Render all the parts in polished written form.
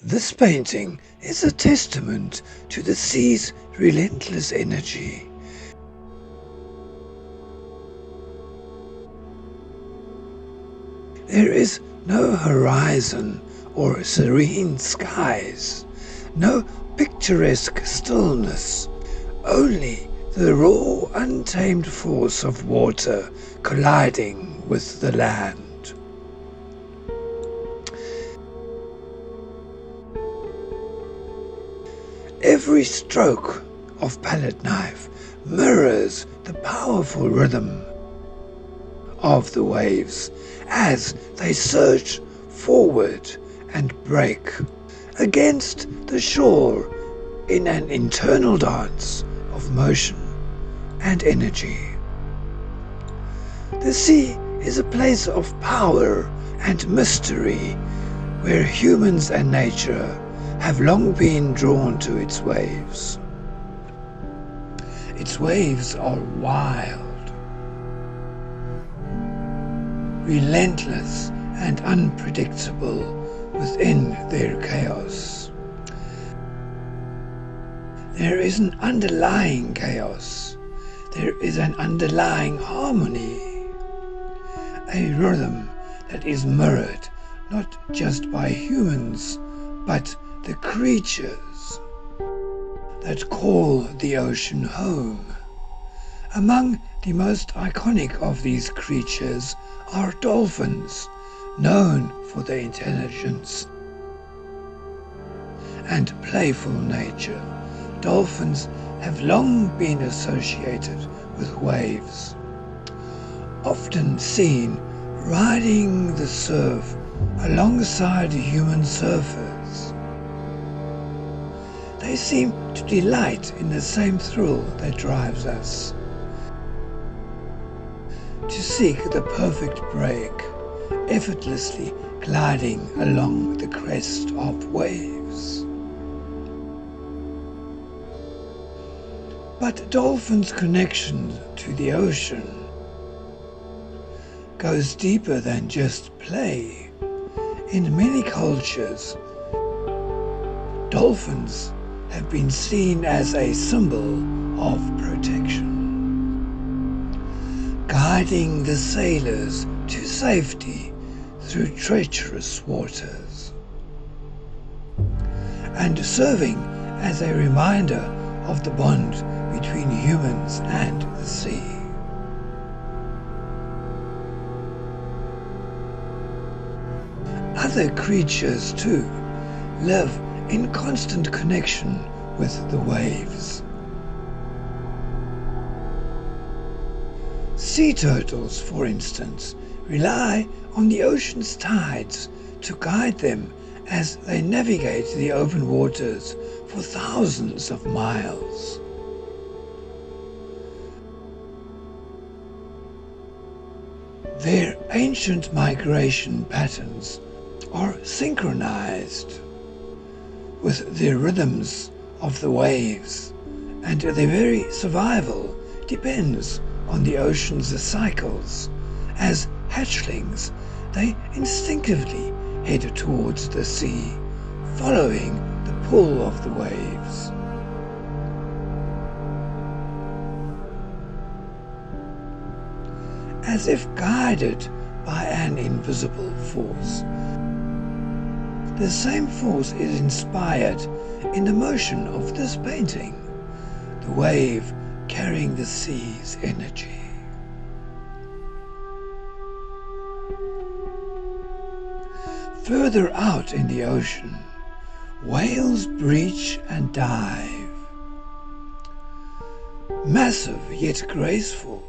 This painting is a testament to the sea's relentless energy. There is no horizon or serene skies, no picturesque stillness, only the raw, untamed force of water colliding with the land. Every stroke of palette knife mirrors the powerful rhythm of the waves as they surge forward and break against the shore in an internal dance of motion and energy. The sea is a place of power and mystery where humans and nature have long been drawn to its waves. Its waves are wild, relentless and unpredictable within their chaos. There is an underlying chaos. There is an underlying harmony, a rhythm that is mirrored not just by humans, but the creatures that call the ocean home. Among the most iconic of these creatures are dolphins, known for their intelligence and playful nature. Dolphins have long been associated with waves, often seen riding the surf alongside human surfers. They seem to delight in the same thrill that drives us, to seek the perfect break, effortlessly gliding along the crest of waves. But dolphins' connection to the ocean goes deeper than just play. In many cultures, dolphins have been seen as a symbol of protection, guiding the sailors to safety through treacherous waters, and serving as a reminder of the bond between humans and the sea. Other creatures too live in constant connection with the waves. Sea turtles, for instance, rely on the ocean's tides to guide them as they navigate the open waters for thousands of miles. Their ancient migration patterns are synchronized with the rhythms of the waves, and their very survival depends on the ocean's cycles. As hatchlings, they instinctively head towards the sea, following the pull of the waves. As if guided by an invisible force. The same force is inspired in the motion of this painting, the wave carrying the sea's energy. Further out in the ocean, whales breach and dive. Massive yet graceful,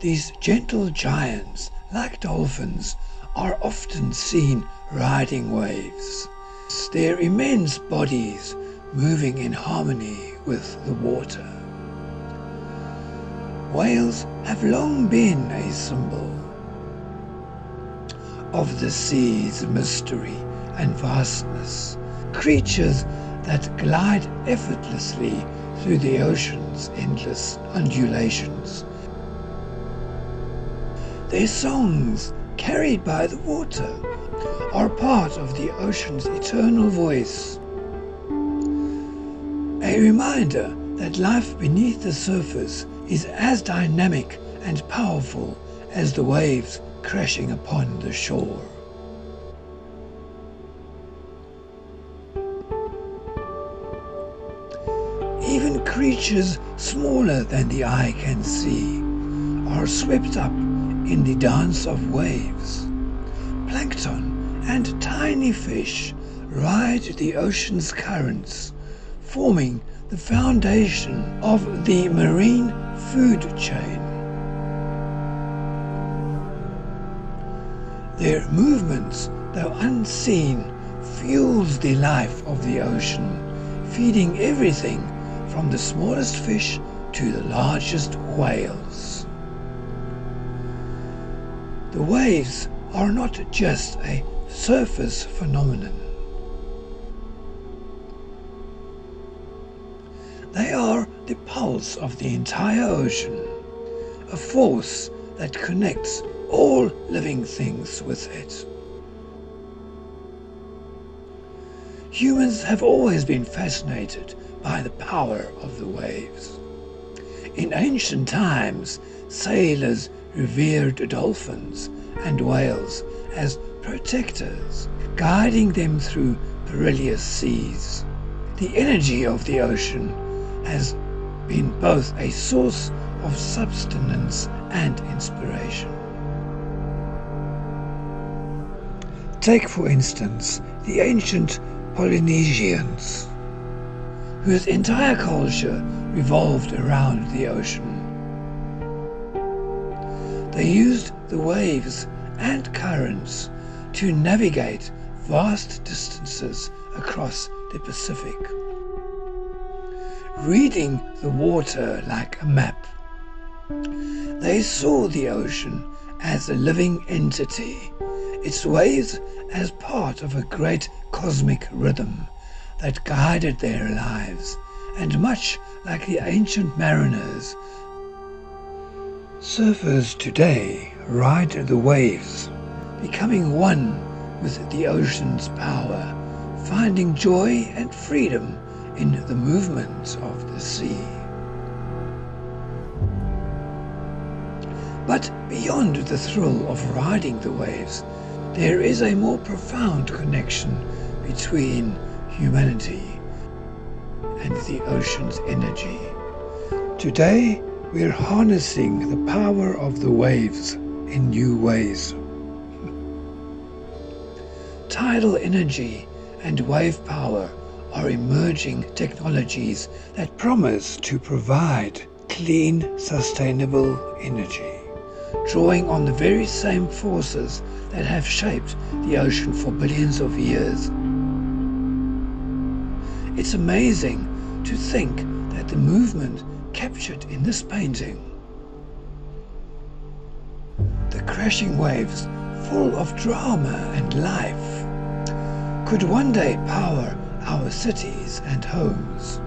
these gentle giants, like dolphins, are often seen riding waves, their immense bodies moving in harmony with the water. Whales have long been a symbol of the sea's mystery and vastness, creatures that glide effortlessly through the ocean's endless undulations. Their songs, carried by the water, are part of the ocean's eternal voice, A reminder that life beneath the surface is as dynamic and powerful as the waves crashing upon the shore. Even creatures smaller than the eye can see are swept up in the dance of waves. Plankton and tiny fish ride the ocean's currents, forming the foundation of the marine food chain. Their movements, though unseen, fuels the life of the ocean, feeding everything from the smallest fish to the largest whales. The waves are not just a surface phenomenon. They are the pulse of the entire ocean, a force that connects all living things with it. Humans have always been fascinated by the power of the waves. In ancient times, sailors revered dolphins and whales as protectors, guiding them through perilous seas. The energy of the ocean has been both a source of sustenance and inspiration. Take, for instance, the ancient Polynesians, whose entire culture revolved around the ocean. They used the waves and currents to navigate vast distances across the Pacific. Reading the water like a map, they saw the ocean as a living entity, its waves as part of a great cosmic rhythm that guided their lives, and much like the ancient mariners, surfers today ride the waves, becoming one with the ocean's power, finding joy and freedom in the movement of the sea. But beyond the thrill of riding the waves, there is a more profound connection between humanity and the ocean's energy. Today, we're harnessing the power of the waves in new ways. Tidal energy and wave power are emerging technologies that promise to provide clean, sustainable energy, drawing on the very same forces that have shaped the ocean for billions of years. It's amazing to think that the movement captured in this painting, the crashing waves full of drama and life, could one day power our cities and homes.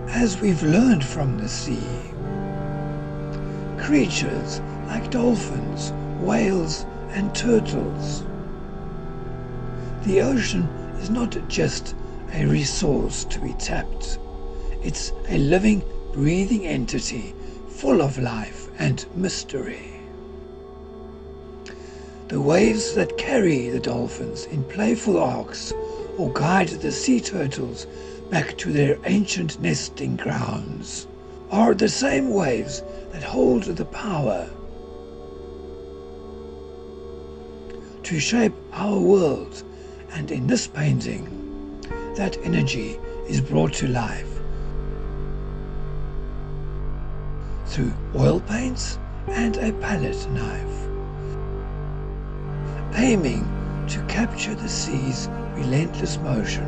As we've learned from the sea, creatures like dolphins, whales, and turtles. The ocean is not just a resource to be tapped. It's a living, breathing entity full of life and mystery. The waves that carry the dolphins in playful arcs or guide the sea turtles back to their ancient nesting grounds are the same waves that hold the power to shape our world, and in this painting, that energy is brought to life through oil paints and a palette knife, aiming to capture the sea's relentless motion.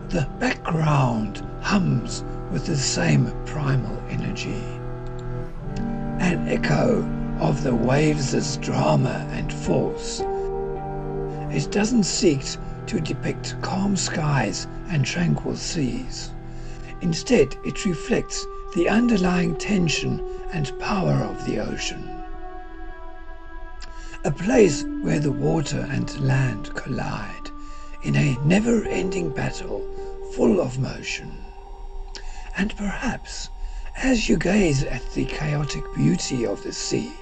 The background hums with the same primal energy, an echo of the waves' drama and force. It doesn't seek to depict calm skies and tranquil seas. Instead, it reflects the underlying tension and power of the ocean. A place where the water and land collide in a never-ending battle full of motion. And perhaps, as you gaze at the chaotic beauty of the sea,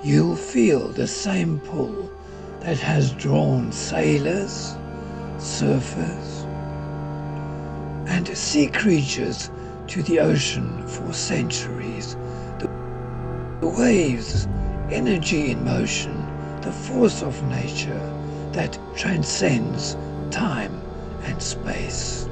you'll feel the same pull that has drawn sailors, surfers, and sea creatures to the ocean for centuries. The waves, energy in motion, the force of nature that transcends time and space.